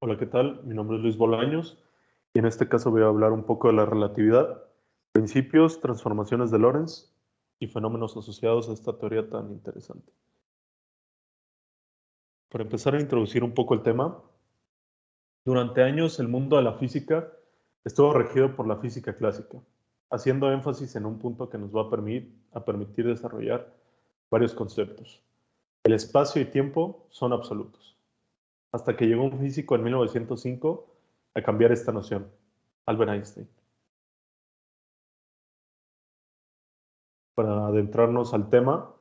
Hola, ¿qué tal? Mi nombre es Luis Bolaños y en este caso voy a hablar un poco de la relatividad, principios, transformaciones de Lorentz y fenómenos asociados a esta teoría tan interesante. Para empezar a introducir un poco el tema, durante años el mundo de la física estuvo regido por la física clásica, haciendo énfasis en un punto que nos va a permitir desarrollar varios conceptos. El espacio y tiempo son absolutos. Hasta que llegó un físico en 1905 a cambiar esta noción, Albert Einstein. Para adentrarnos al tema,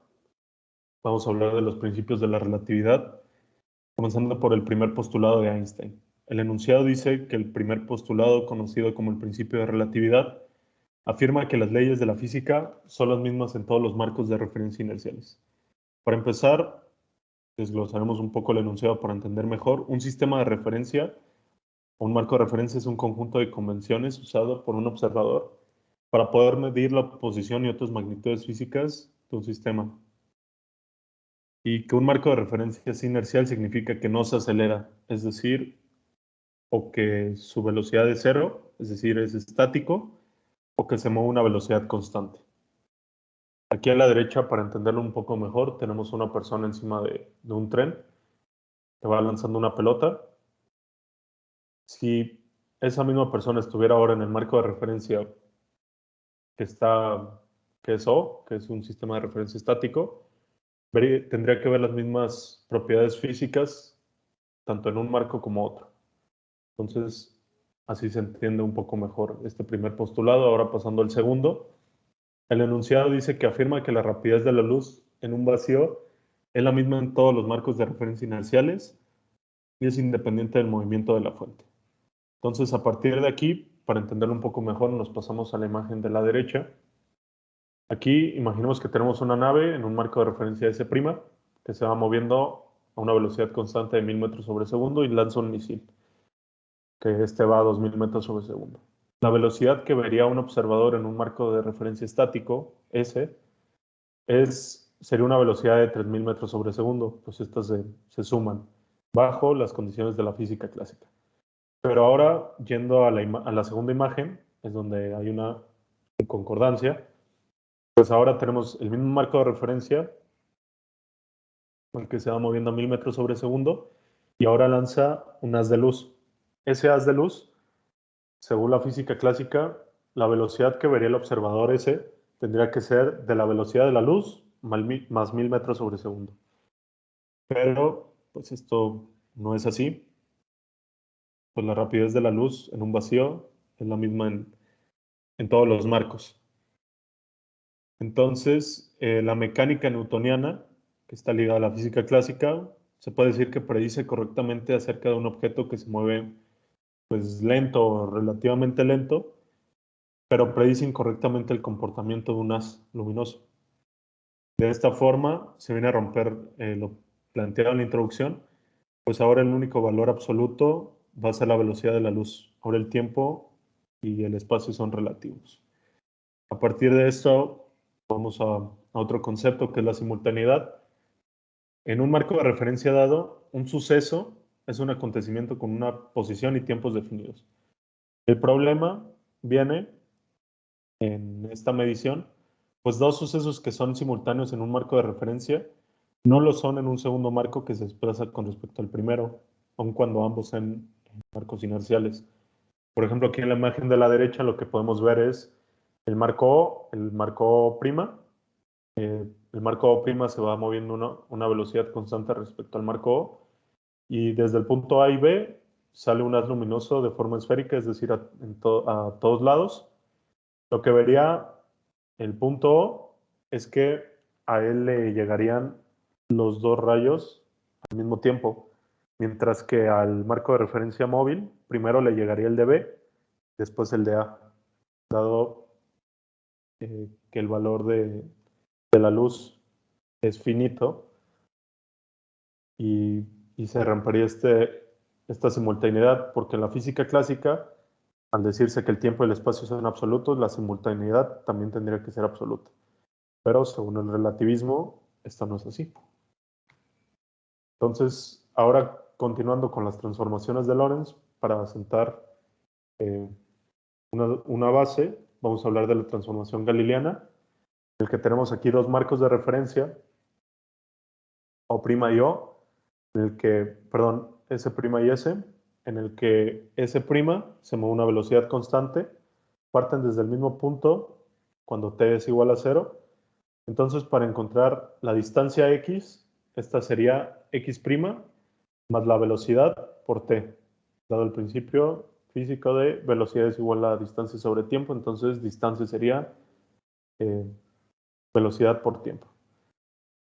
vamos a hablar de los principios de la relatividad, comenzando por el primer postulado de Einstein. El enunciado dice que el primer postulado, conocido como el principio de relatividad, afirma que las leyes de la física son las mismas en todos los marcos de referencia inerciales. Para empezar, desglosaremos un poco el enunciado para entender mejor. Un sistema de referencia o un marco de referencia es un conjunto de convenciones usado por un observador para poder medir la posición y otras magnitudes físicas de un sistema. Y que un marco de referencia es inercial significa que no se acelera, es decir, o que su velocidad es cero, es decir, es estático, o que se mueve a una velocidad constante. Aquí a la derecha, para entenderlo un poco mejor, tenemos una persona encima de un tren que va lanzando una pelota. Si esa misma persona estuviera ahora en el marco de referencia que que es O, que es un sistema de referencia estático, tendría que ver las mismas propiedades físicas tanto en un marco como otro. Entonces, así se entiende un poco mejor este primer postulado. Ahora pasando al segundo, el enunciado dice que afirma que la rapidez de la luz en un vacío es la misma en todos los marcos de referencia inerciales y es independiente del movimiento de la fuente. Entonces, a partir de aquí, para entenderlo un poco mejor, nos pasamos a la imagen de la derecha. Aquí imaginemos que tenemos una nave en un marco de referencia S', que se va moviendo a una velocidad constante de 1000 metros sobre segundo y lanza un misil, que este va a 2000 metros sobre segundo. La velocidad que vería un observador en un marco de referencia estático, S, sería una velocidad de 3000 metros sobre segundo, pues estas se suman bajo las condiciones de la física clásica. Pero ahora, yendo a la segunda imagen, es donde hay una concordancia, pues ahora tenemos el mismo marco de referencia, el que se va moviendo a 1000 metros sobre segundo, y ahora lanza un haz de luz. Ese haz de luz, según la física clásica, la velocidad que vería el observador ese tendría que ser de la velocidad de la luz más 1000 metros sobre segundo. Pero, pues esto no es así. Pues la rapidez de la luz en un vacío es la misma en todos los marcos. Entonces, la mecánica newtoniana, que está ligada a la física clásica, se puede decir que predice correctamente acerca de un objeto que se mueve pues lento o relativamente lento, pero predice incorrectamente el comportamiento de un haz luminoso. De esta forma, se viene a romper lo planteado en la introducción, pues ahora el único valor absoluto va a ser la velocidad de la luz. Ahora el tiempo y el espacio son relativos. A partir de esto, vamos a otro concepto que es la simultaneidad. En un marco de referencia dado, un suceso es un acontecimiento con una posición y tiempos definidos. El problema viene en esta medición, pues dos sucesos que son simultáneos en un marco de referencia no lo son en un segundo marco que se desplaza con respecto al primero, aun cuando ambos sean marcos inerciales. Por ejemplo, aquí en la imagen de la derecha lo que podemos ver es el marco O, el marco O'. El marco O' se va moviendo una velocidad constante respecto al marco O, y desde el punto A y B sale un haz luminoso de forma esférica, es decir, a todos lados. Lo que vería el punto O es que a él le llegarían los dos rayos al mismo tiempo, mientras que al marco de referencia móvil primero le llegaría el de B, después el de A, dado que el valor de la luz es finito y, y se rompería esta simultaneidad, porque en la física clásica, al decirse que el tiempo y el espacio son absolutos, la simultaneidad también tendría que ser absoluta. Pero según el relativismo, esto no es así. Entonces, ahora continuando con las transformaciones de Lorentz, para sentar una base, vamos a hablar de la transformación galileana, en el que tenemos aquí dos marcos de referencia, O' y O, en el que, perdón, S' y S, en el que S' se mueve a una velocidad constante, parten desde el mismo punto cuando t es igual a 0. Entonces, para encontrar la distancia x, esta sería x' más la velocidad por t, dado el principio físico de velocidad es igual a distancia sobre tiempo, entonces distancia sería velocidad por tiempo.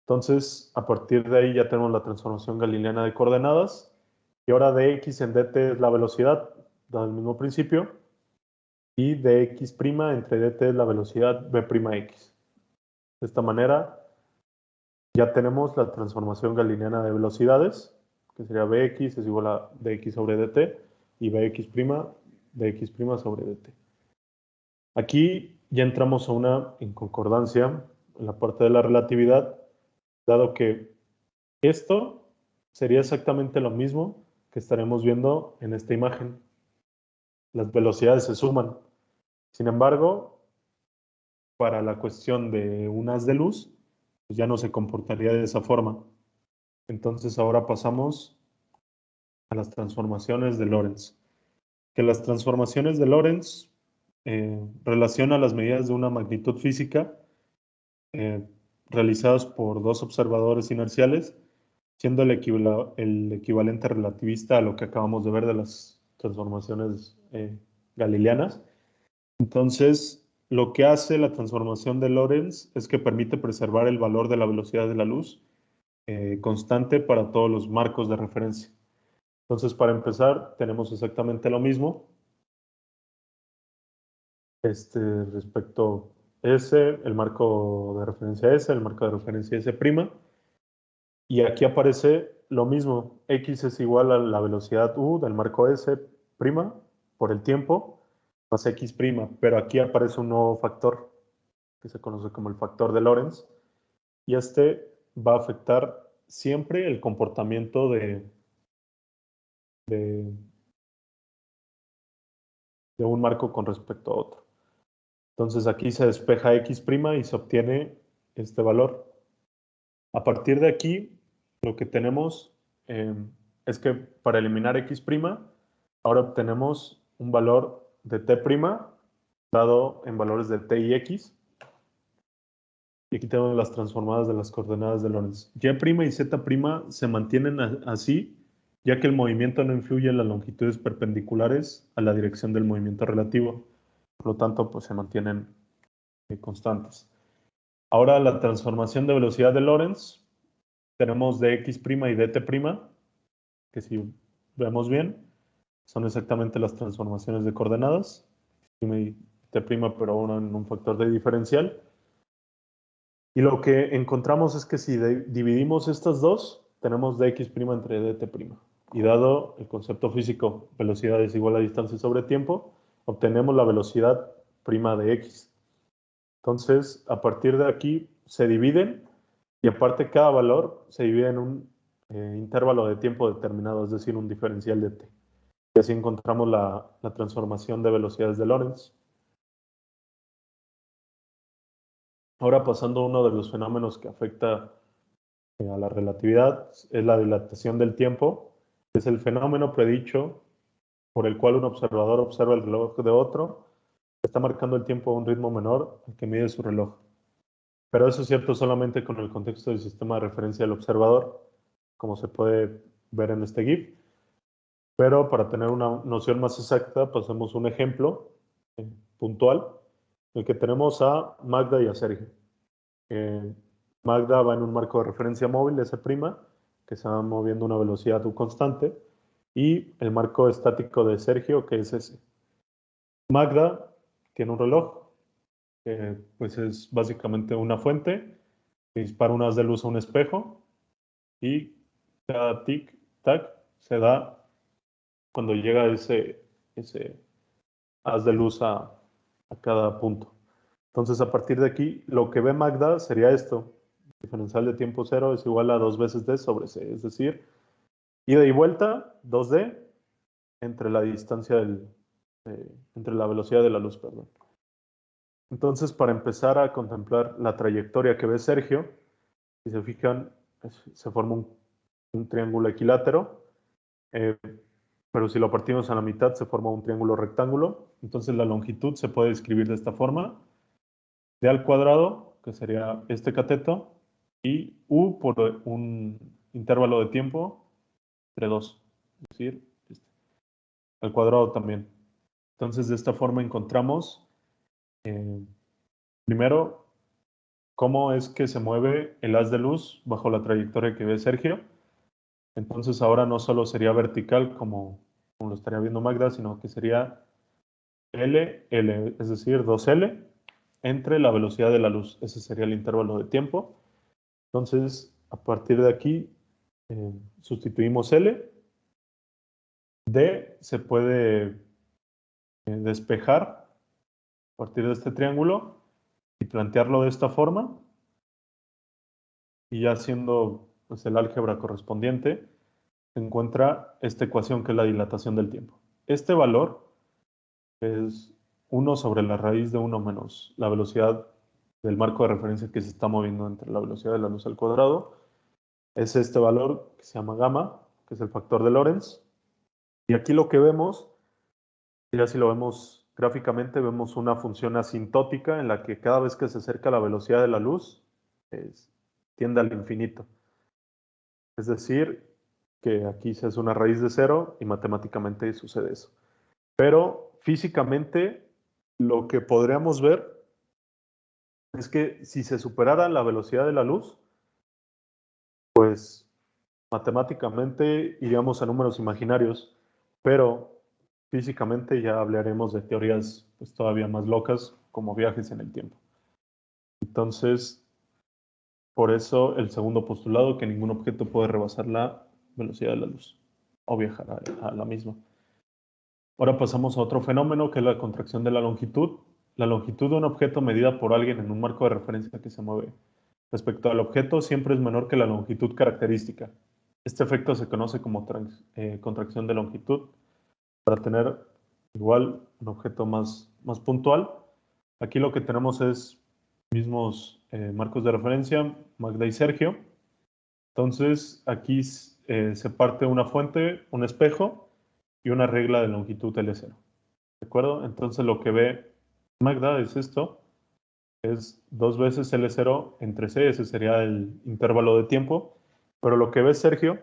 Entonces, a partir de ahí ya tenemos la transformación galileana de coordenadas, y ahora dx en dt es la velocidad, dado el mismo principio, y dx' entre dt es la velocidad b'x. De esta manera, ya tenemos la transformación galileana de velocidades, que sería bx es igual a dx sobre dt, y bx' dx' sobre dt. Aquí ya entramos a una inconcordancia en la parte de la relatividad, dado que esto sería exactamente lo mismo que estaremos viendo en esta imagen. Las velocidades se suman. Sin embargo, para la cuestión de un haz de luz, pues ya no se comportaría de esa forma. Entonces ahora pasamos a las transformaciones de Lorentz. Que las transformaciones de Lorentz relacionan las medidas de una magnitud física realizadas por dos observadores inerciales, siendo el equivalente relativista a lo que acabamos de ver de las transformaciones galileanas. Entonces, lo que hace la transformación de Lorentz es que permite preservar el valor de la velocidad de la luz constante para todos los marcos de referencia. Entonces, para empezar, tenemos exactamente lo mismo. Respecto S, el marco de referencia S, el marco de referencia S', y aquí aparece lo mismo, x es igual a la velocidad u del marco S' por el tiempo, más x', pero aquí aparece un nuevo factor, que se conoce como el factor de Lorentz, y este va a afectar siempre el comportamiento de un marco con respecto a otro. Entonces aquí se despeja x' y se obtiene este valor. A partir de aquí, lo que tenemos es que para eliminar x', ahora obtenemos un valor de t' dado en valores de t y x. Y aquí tenemos las transformadas de las coordenadas de Lorentz. Y' y z' se mantienen así, ya que el movimiento no influye en las longitudes perpendiculares a la dirección del movimiento relativo. Por lo tanto, pues se mantienen constantes. Ahora la transformación de velocidad de Lorentz, tenemos dx' y dt', que si vemos bien, son exactamente las transformaciones de coordenadas, y t', pero ahora en un factor de diferencial. Y lo que encontramos es que si dividimos estas dos, tenemos dx' entre dt'. Y dado el concepto físico, velocidad es igual a distancia sobre tiempo, obtenemos la velocidad prima de x. Entonces, a partir de aquí se dividen, y aparte cada valor se divide en un intervalo de tiempo determinado, es decir, un diferencial de t. Y así encontramos la transformación de velocidades de Lorentz. Ahora pasando a uno de los fenómenos que afecta a la relatividad, es la dilatación del tiempo. Es el fenómeno predicho por el cual un observador observa el reloj de otro, está marcando el tiempo a un ritmo menor al que mide su reloj. Pero eso es cierto solamente con el contexto del sistema de referencia del observador, como se puede ver en este GIF. Pero para tener una noción más exacta, pasemos un ejemplo puntual, en el que tenemos a Magda y a Sergio. Magda va en un marco de referencia móvil, S', que se va moviendo a una velocidad constante, y el marco estático de Sergio, que es S. Magda tiene un reloj, que pues es básicamente una fuente, que dispara un haz de luz a un espejo, y cada tic-tac se da cuando llega ese haz de luz a cada punto. Entonces, a partir de aquí, lo que ve Magda sería esto. Diferencial de tiempo 0 es igual a 2 veces d sobre c. Es decir, Ida y vuelta, 2D, entre la distancia entre la velocidad de la luz, perdón. Entonces, para empezar a contemplar la trayectoria que ve Sergio, si se fijan, se forma un triángulo equilátero, pero si lo partimos a la mitad se forma un triángulo rectángulo. Entonces la longitud se puede escribir de esta forma: d al cuadrado, que sería este cateto, y u por un intervalo de tiempo entre 2, es decir, este, al cuadrado también. Entonces de esta forma encontramos primero cómo es que se mueve el haz de luz bajo la trayectoria que ve Sergio. Entonces ahora no solo sería vertical como lo estaría viendo Magda, sino que sería L, L, es decir, 2L entre la velocidad de la luz. Ese sería el intervalo de tiempo. Entonces, a partir de aquí, sustituimos L. D se puede despejar a partir de este triángulo y plantearlo de esta forma. Y ya haciendo pues, el álgebra correspondiente, se encuentra esta ecuación que es la dilatación del tiempo. Este valor es 1 sobre la raíz de 1 menos la velocidad del marco de referencia que se está moviendo entre la velocidad de la luz al cuadrado. Es este valor que se llama gamma, que es el factor de Lorentz. Y aquí lo que vemos, ya si lo vemos gráficamente, vemos una función asintótica en la que cada vez que se acerca la velocidad de la luz, tiende al infinito. Es decir, que aquí se hace una raíz de cero y matemáticamente sucede eso. Pero físicamente lo que podríamos ver es que si se superara la velocidad de la luz, pues matemáticamente iríamos a números imaginarios, pero físicamente ya hablaremos de teorías pues, todavía más locas, como viajes en el tiempo. Entonces, por eso el segundo postulado, que ningún objeto puede rebasar la velocidad de la luz o viajar a la misma. Ahora pasamos a otro fenómeno, que es la contracción de la longitud. La longitud de un objeto medida por alguien en un marco de referencia que se mueve respecto al objeto siempre es menor que la longitud característica. Este efecto se conoce como contracción de longitud. Para tener igual un objeto más puntual, aquí lo que tenemos es mismos marcos de referencia, Magda y Sergio. Entonces aquí se parte una fuente, un espejo y una regla de longitud L0. ¿De acuerdo? Entonces lo que ve Magda es esto, es 2 veces L0 entre C, ese sería el intervalo de tiempo, pero lo que ve Sergio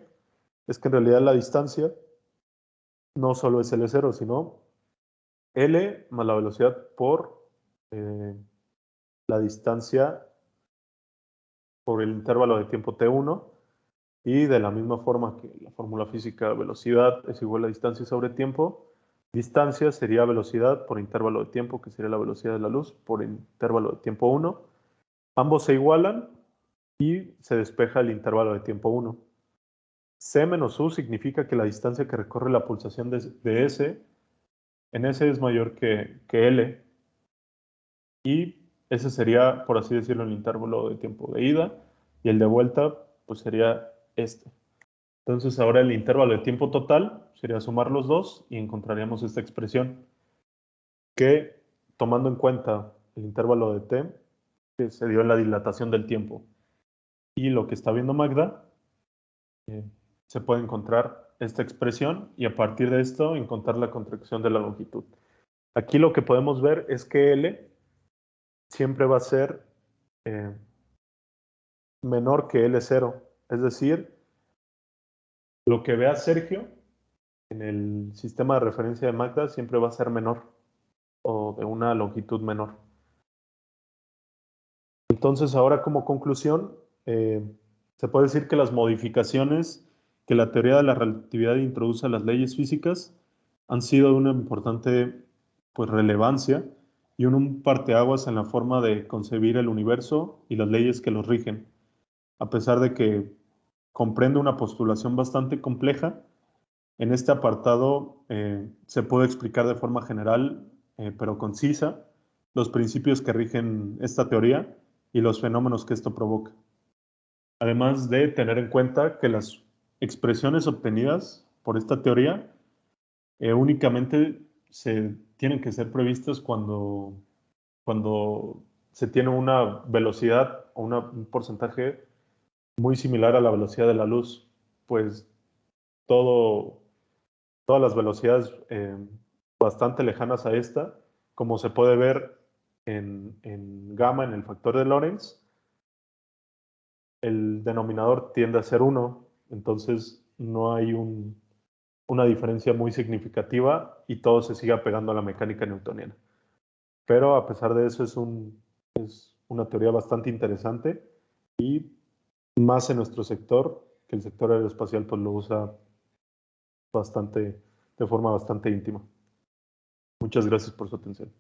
es que en realidad la distancia no solo es L0, sino L más la velocidad por la distancia por el intervalo de tiempo T1, y de la misma forma que la fórmula física velocidad es igual a distancia sobre tiempo, distancia sería velocidad por intervalo de tiempo, que sería la velocidad de la luz, por intervalo de tiempo 1. Ambos se igualan y se despeja el intervalo de tiempo 1. C menos U significa que la distancia que recorre la pulsación de S en S es mayor que L, y ese sería, por así decirlo, el intervalo de tiempo de ida, y el de vuelta pues sería este. Entonces ahora el intervalo de tiempo total sería sumar los dos y encontraríamos esta expresión que, tomando en cuenta el intervalo de t, que se dio en la dilatación del tiempo, y lo que está viendo Magda, se puede encontrar esta expresión y a partir de esto encontrar la contracción de la longitud. Aquí lo que podemos ver es que L siempre va a ser menor que L0, es decir, lo que vea Sergio en el sistema de referencia de Magda siempre va a ser menor o de una longitud menor. Entonces, ahora como conclusión, se puede decir que las modificaciones que la teoría de la relatividad introduce a las leyes físicas han sido de una importante pues, relevancia y un parteaguas en la forma de concebir el universo y las leyes que los rigen. A pesar de que comprende una postulación bastante compleja, en este apartado se puede explicar de forma general, pero concisa, los principios que rigen esta teoría y los fenómenos que esto provoca. Además de tener en cuenta que las expresiones obtenidas por esta teoría únicamente se tienen que ser previstas cuando se tiene una velocidad o un porcentaje muy similar a la velocidad de la luz, pues todo, todas las velocidades bastante lejanas a esta, como se puede ver en gamma, en el factor de Lorentz, el denominador tiende a ser 1, entonces no hay una diferencia muy significativa y todo se sigue apegando a la mecánica newtoniana. Pero a pesar de eso es una teoría bastante interesante y más en nuestro sector, que el sector aeroespacial pues lo usa bastante, de forma bastante íntima. Muchas gracias por su atención.